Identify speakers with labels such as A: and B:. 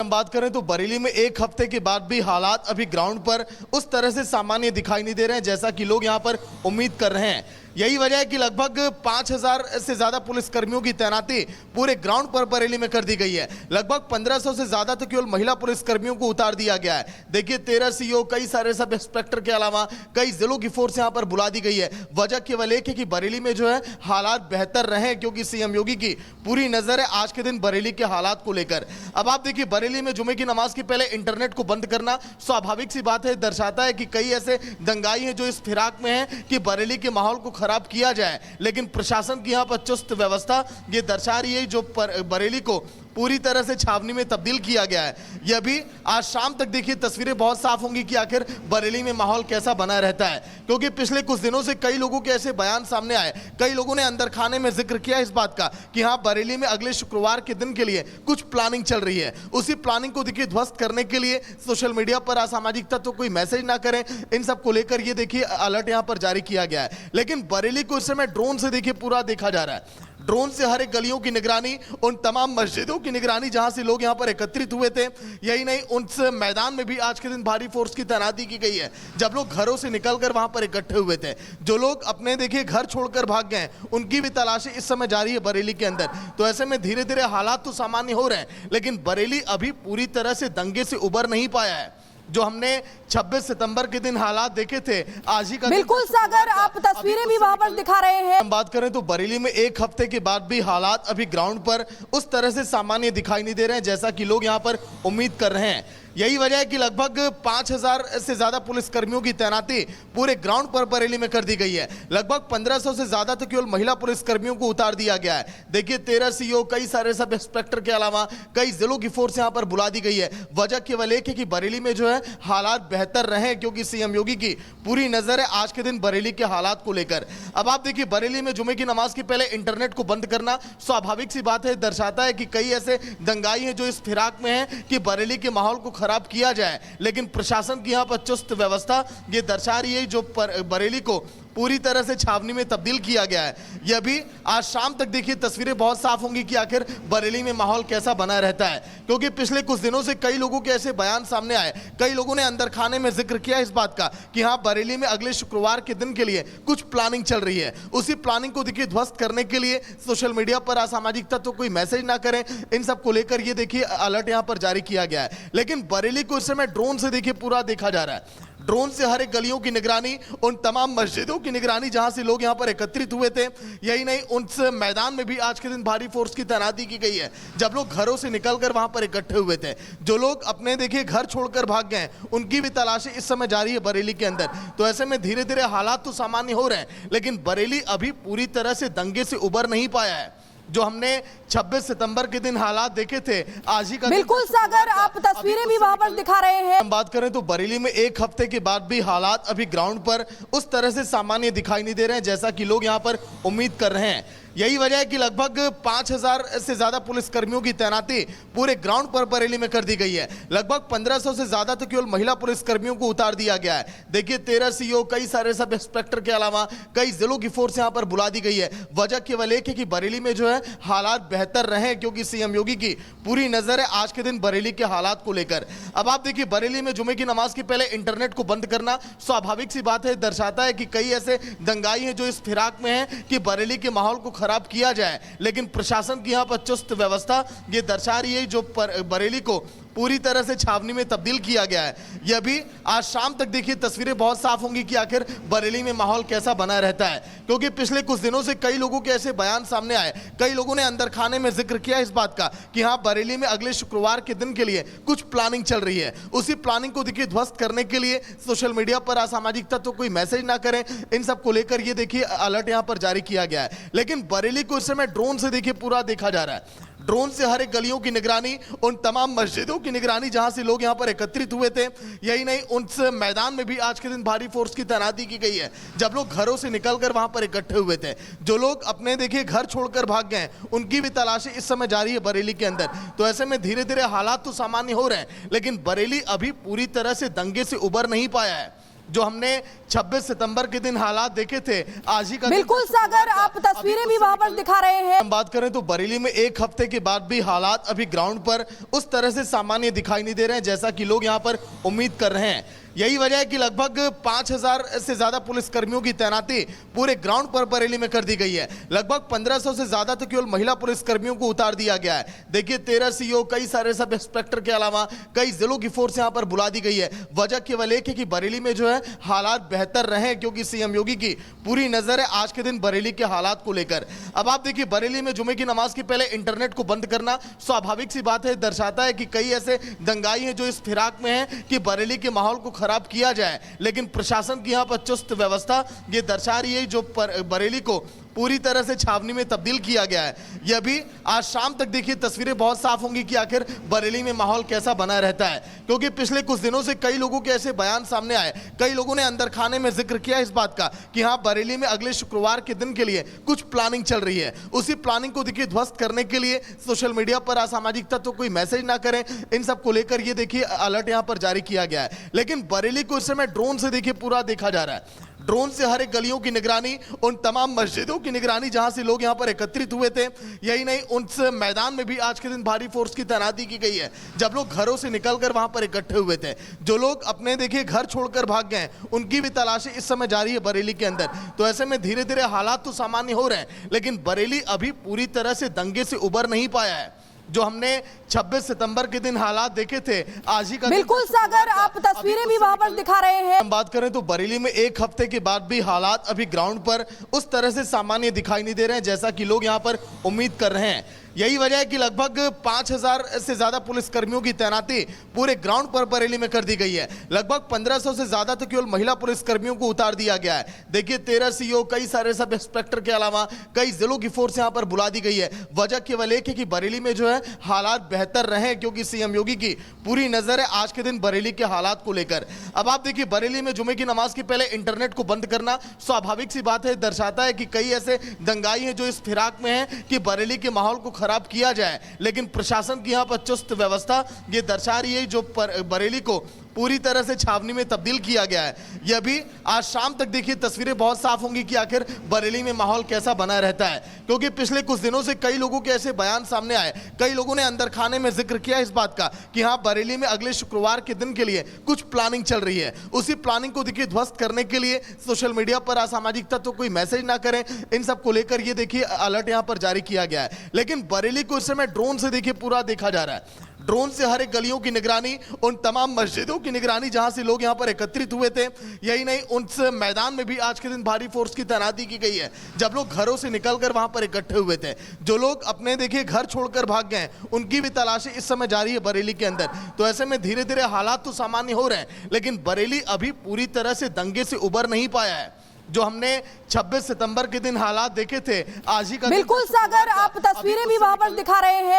A: हम बात करें तो बरेली में एक हफ्ते के बाद भी हालात अभी ग्राउंड पर उस तरह से सामान्य दिखाई नहीं दे रहे हैं जैसा कि लोग यहां पर उम्मीद कर रहे हैं। यही वजह है कि लगभग 5000 से ज्यादा पुलिसकर्मियों की तैनाती पूरे ग्राउंड पर बरेली में कर दी गई है। लगभग 1500 से ज्यादा तो केवल महिला पुलिसकर्मियों को उतार दिया गया है। देखिए 13 सीओ, कई सारे सब इंस्पेक्टर के अलावा कई जिलों की फोर्स यहां पर बुला दी गई है। वजह केवल एक है कि बरेली में जो है हालात बेहतर रहे, क्योंकि सीएम योगी की पूरी नजर है आज के दिन बरेली के हालात को लेकर। अब आप देखिए बरेली में जुमे की नमाज के पहले इंटरनेट को बंद करना स्वाभाविक सी बात है, दर्शाता है कि कई ऐसे दंगाई हैं जो इस फिराक में हैं कि बरेली के माहौल को खराब किया जाए, लेकिन प्रशासन की यहां पर चुस्त व्यवस्था ये दर्शा रही है जो बरेली को पूरी तरह से छावनी में तब्दील किया गया है। यह भी आज शाम तक देखिए तस्वीरें बहुत साफ होंगी कि आखिर बरेली में माहौल कैसा बना रहता है, क्योंकि पिछले कुछ दिनों से कई लोगों के ऐसे बयान सामने आए, कई लोगों ने अंदर खाने में जिक्र किया इस बात का कि हाँ बरेली में अगले शुक्रवार के दिन के लिए कुछ प्लानिंग चल रही है। उसी प्लानिंग को देखिए ध्वस्त करने के लिए सोशल मीडिया पर असामाजिक तत्व कोई मैसेज ना करें, इन सब को लेकर ये देखिए अलर्ट यहाँ पर जारी किया गया है। लेकिन बरेली को इस समय ड्रोन से देखिए पूरा देखा जा रहा है। ड्रोन से हर एक गलियों की निगरानी, उन तमाम मस्जिदों की निगरानी जहां से लोग यहां पर एकत्रित हुए थे। यही नहीं, उस मैदान में भी आज के दिन भारी फोर्स की तैनाती की गई है। जब लोग घरों से निकलकर वहां पर इकट्ठे हुए थे, जो लोग अपने देखिए घर छोड़कर भाग गए, उनकी भी तलाशी इस समय जारी है बरेली के अंदर। तो ऐसे में धीरे धीरे हालात तो सामान्य हो रहे हैं, लेकिन बरेली अभी पूरी तरह से दंगे से उबर नहीं पाया है। जो हमने 26 सितंबर के दिन हालात देखे थे, आज ही का
B: बिल्कुल सागर, आप तस्वीरें भी वहां पर दिखा रहे हैं।
A: हम बात करें तो बरेली में एक हफ्ते के बाद भी हालात अभी ग्राउंड पर उस तरह से सामान्य दिखाई नहीं दे रहे हैं जैसा कि लोग यहां पर उम्मीद कर रहे हैं। यही वजह है कि लगभग 5000 से ज्यादा पुलिसकर्मियों की तैनाती पूरे ग्राउंड पर बरेली में कर दी गई है। लगभग 1500 से ज्यादा तो केवल महिला पुलिसकर्मियों को उतार दिया गया है। देखिए 13 सीओ, कई सारे सब इंस्पेक्टर के अलावा कई जिलों की फोर्स यहां पर बुला दी गई है। वजह केवल एक है कि बरेली में जो है हालात बेहतर रहे, क्योंकि सीएम योगी की पूरी नजर है आज के दिन बरेली के हालात को लेकर। अब आप देखिए बरेली में जुमे की नमाज के पहले इंटरनेट को बंद करना स्वाभाविक सी बात है, दर्शाता है कि कई ऐसे दंगाई हैं जो इस फिराक में हैं कि बरेली के माहौल को खराब किया जाए, लेकिन प्रशासन की यहां पर चुस्त व्यवस्था ये दर्शा रही है जो बरेली को पूरी तरह से छावनी में तब्दील किया गया है। यह भी आज शाम तक देखिए तस्वीरें बहुत साफ होंगी कि आखिर बरेली में माहौल कैसा बना रहता है, क्योंकि पिछले कुछ दिनों से कई लोगों के ऐसे बयान सामने आए, कई लोगों ने अंदर खाने में जिक्र किया इस बात का कि हाँ बरेली में अगले शुक्रवार के दिन के लिए कुछ प्लानिंग चल रही है। उसी प्लानिंग को देखिए ध्वस्त करने के लिए सोशल मीडिया पर असामाजिक तत्व कोई मैसेज ना करें, इन सब को लेकर ये देखिए अलर्ट यहाँ पर जारी किया गया है। लेकिन बरेली को इस समय ड्रोन से देखिए पूरा देखा जा रहा है। ड्रोन से हर एक गलियों की निगरानी, उन तमाम मस्जिदों की निगरानी जहां से लोग यहां पर एकत्रित हुए थे। यही नहीं, उस मैदान में भी आज के दिन भारी फोर्स की तैनाती की गई है। जब लोग घरों से निकलकर वहां पर इकट्ठे हुए थे, जो लोग अपने देखिए घर छोड़कर भाग गए, उनकी भी तलाशी इस समय जारी है बरेली के अंदर। तो ऐसे में धीरे धीरे हालात तो सामान्य हो रहे हैं, लेकिन बरेली अभी पूरी तरह से दंगे से उबर नहीं पाया है। जो हमने 26 सितंबर के दिन हालात देखे थे, आज ही का
B: बिल्कुल सागर, आप तस्वीरें भी वहां पर दिखा रहे हैं।
A: हम बात करें तो बरेली में एक हफ्ते के बाद भी हालात अभी ग्राउंड पर उस तरह से सामान्य दिखाई नहीं दे रहे हैं जैसा कि लोग यहां पर उम्मीद कर रहे हैं। यही वजह है कि लगभग 5000 से ज्यादा पुलिसकर्मियों की तैनाती पूरे ग्राउंड पर बरेली में कर दी गई है। लगभग 1500 से ज्यादा तो केवल महिला पुलिसकर्मियों को उतार दिया गया है। देखिए 13 सीओ, कई सारे सब इंस्पेक्टर के अलावा कई जिलों की फोर्स यहां पर बुला दी गई है। वजह केवल एक है कि बरेली में जो है हालात बेहतर रहे, क्योंकि सीएम योगी की पूरी नजर है आज के दिन बरेली के हालात को लेकर। अब आप देखिए बरेली में जुमे की नमाज के पहले इंटरनेट को बंद करना स्वाभाविक सी बात है, दर्शाता है कि कई ऐसे दंगाई हैं जो इस फिराक में हैं कि बरेली के माहौल को खराब किया जाए, लेकिन प्रशासन की यहां पर चुस्त व्यवस्था ये दर्शा रही है जो बरेली को पूरी तरह से छावनी में तब्दील किया गया है। यह भी आज शाम तक देखिए तस्वीरें बहुत साफ होंगी कि आखिर बरेली में माहौल कैसा बना रहता है, क्योंकि पिछले कुछ दिनों से कई लोगों के ऐसे बयान सामने आए, कई लोगों ने अंदर खाने में जिक्र किया इस बात का कि हाँ बरेली में अगले शुक्रवार के दिन के लिए कुछ प्लानिंग चल रही है। उसी प्लानिंग को देखिए ध्वस्त करने के लिए सोशल मीडिया पर असामाजिक तत्व कोई मैसेज ना करें, इन सब को लेकर ये देखिए अलर्ट यहाँ पर जारी किया गया है। लेकिन बरेली को इस समय ड्रोन से देखिए पूरा देखा जा रहा है। ड्रोन से हर एक गलियों की निगरानी, उन तमाम मस्जिदों की निगरानी जहां से लोग यहां पर एकत्रित हुए थे। यही नहीं, उस मैदान में भी आज के दिन भारी फोर्स की तैनाती की गई है। जब लोग घरों से निकलकर वहां पर इकट्ठे हुए थे, जो लोग अपने देखिए घर छोड़कर भाग गए, उनकी भी तलाशी इस समय जारी है बरेली के अंदर। तो ऐसे में धीरे धीरे हालात तो सामान्य हो रहे हैं, लेकिन बरेली अभी पूरी तरह से दंगे से उबर नहीं पाया है। जो हमने 26 सितंबर के दिन हालात देखे थे, आज ही का दिन
B: बिल्कुल
A: था
B: सागर, आप
A: शुक्रवार का।
B: तस्वीरें
A: अभी
B: भी
A: उस
B: वहां पर दिखा रहे हैं।
A: हम बात करें तो बरेली में एक हफ्ते के बाद भी हालात अभी ग्राउंड पर उस तरह से सामान्य दिखाई नहीं दे रहे हैं जैसा कि लोग यहां पर उम्मीद कर रहे हैं। यही वजह है कि लगभग 5000 से ज्यादा पुलिस कर्मियों की तैनाती पूरे ग्राउंड पर बरेली में कर दी गई है। लगभग 1500 से ज्यादा तो केवल महिला पुलिस कर्मियों को उतार दिया गया है। देखिए 13 सीओ, कई सारे सब इंस्पेक्टर के अलावा कई जिलों की फोर्स यहां पर बुला दी गई है। वजह केवल एक है कि बरेली में जो है हालात बेहतर रहे, क्योंकि सीएम योगी की पूरी नजर है आज के दिन बरेली के हालात को लेकर। अब आप देखिए बरेली में जुमे की नमाज के पहले इंटरनेट को बंद करना स्वाभाविक सी बात है, दर्शाता है कि कई ऐसे दंगाई हैं जो इस फिराक में हैं कि बरेली के माहौल को खराब किया जाए, लेकिन प्रशासन की यहां पर चुस्त व्यवस्था ये दर्शा रही है जो बरेली को पूरी तरह से छावनी में तब्दील किया गया है। यह भी आज शाम तक देखिए तस्वीरें बहुत साफ होंगी कि आखिर बरेली में माहौल कैसा बना रहता है, क्योंकि पिछले कुछ दिनों से कई लोगों के ऐसे बयान सामने आए, कई लोगों ने अंदर खाने में जिक्र किया इस बात का कि हाँ बरेली में अगले शुक्रवार के दिन के लिए कुछ प्लानिंग चल रही है। उसी प्लानिंग को देखिए ध्वस्त करने के लिए सोशल मीडिया पर असामाजिक तत्व कोई मैसेज ना करें, इन सब को लेकर ये देखिए अलर्ट यहाँ पर जारी किया गया है। लेकिन बरेली को इस समय ड्रोन से देखिए पूरा देखा जा रहा है। ड्रोन से हर एक गलियों की निगरानी, उन तमाम मस्जिदों की निगरानी जहां से लोग यहां पर एकत्रित हुए थे। यही नहीं, उस मैदान में भी आज के दिन भारी फोर्स की तैनाती की गई है। जब लोग घरों से निकलकर वहां पर इकट्ठे हुए थे, जो लोग अपने देखिए घर छोड़कर भाग गए, उनकी भी तलाशी इस समय जारी है बरेली के अंदर। तो ऐसे में धीरे धीरे हालात तो सामान्य हो रहे हैं, लेकिन बरेली अभी पूरी तरह से दंगे से उबर नहीं पाया है। जो हमने 26 सितंबर के दिन हालात देखे थे, आज ही का दिन
B: बिल्कुल
A: था शुक्रवार
B: सागर,
A: का।
B: आप तस्वीरें भी वहां पर दिखा रहे हैं।
A: हम बात करें तो बरेली में एक हफ्ते के बाद भी हालात अभी ग्राउंड पर उस तरह से सामान्य दिखाई नहीं दे रहे हैं जैसा कि लोग यहां पर उम्मीद कर रहे हैं। यही वजह है कि लगभग 5000 से ज्यादा पुलिस कर्मियों की तैनाती पूरे ग्राउंड पर बरेली में कर दी गई है। लगभग 1500 से ज्यादा तो केवल महिला पुलिस कर्मियों को उतार दिया गया है। देखिए 13 सीओ, कई सारे सब इंस्पेक्टर के अलावा कई जिलों की फोर्स यहां पर बुला दी गई है। वजह केवल एक है कि बरेली में जो है हालात बेहतर रहे, क्योंकि सीएम योगी की पूरी नजर है आज के दिन बरेली के हालात को लेकर। अब आप देखिए बरेली में जुमे की नमाज के पहले इंटरनेट को बंद करना स्वाभाविक सी बात है, दर्शाता है कि कई ऐसे दंगाई हैं जो इस फिराक में हैं कि बरेली के माहौल को खराब किया जाए, लेकिन प्रशासन की यहां पर चुस्त व्यवस्था ये दर्शा रही है जो बरेली को पूरी तरह से छावनी में तब्दील किया गया है। यह भी आज शाम तक देखिए तस्वीरें बहुत साफ होंगी कि आखिर बरेली में माहौल कैसा बना रहता है, क्योंकि पिछले कुछ दिनों से कई लोगों के ऐसे बयान सामने आए, कई लोगों ने अंदर खाने में जिक्र किया इस बात का कि हाँ बरेली में अगले शुक्रवार के दिन के लिए कुछ प्लानिंग चल रही है। उसी प्लानिंग को देखिए ध्वस्त करने के लिए सोशल मीडिया पर असामाजिक तत्व कोई मैसेज ना करें, इन सब को लेकर ये देखिए अलर्ट यहाँ पर जारी किया गया है। लेकिन बरेली को इस समय ड्रोन से देखिए पूरा देखा जा रहा है। ड्रोन से हर एक गलियों की निगरानी, उन तमाम मस्जिदों की निगरानी जहां से लोग यहां पर एकत्रित हुए थे। यही नहीं, उस मैदान में भी आज के दिन भारी फोर्स की तैनाती की गई है। जब लोग घरों से निकलकर वहां पर इकट्ठे हुए थे, जो लोग अपने देखिए घर छोड़कर भाग गए, उनकी भी तलाशी इस समय जारी है बरेली के अंदर। तो ऐसे में धीरे धीरे हालात तो सामान्य हो रहे हैं, लेकिन बरेली अभी पूरी तरह से दंगे से उबर नहीं पाया है। जो हमने 26 सितंबर के दिन हालात देखे थे, आज ही का दिन था
B: बिल्कुल
A: शुक्रवार
B: सागर,
A: का।
B: आप
A: अभी
B: तस्वीरें
A: कुछ
B: भी वहां पर
A: निकल-
B: दिखा रहे हैं।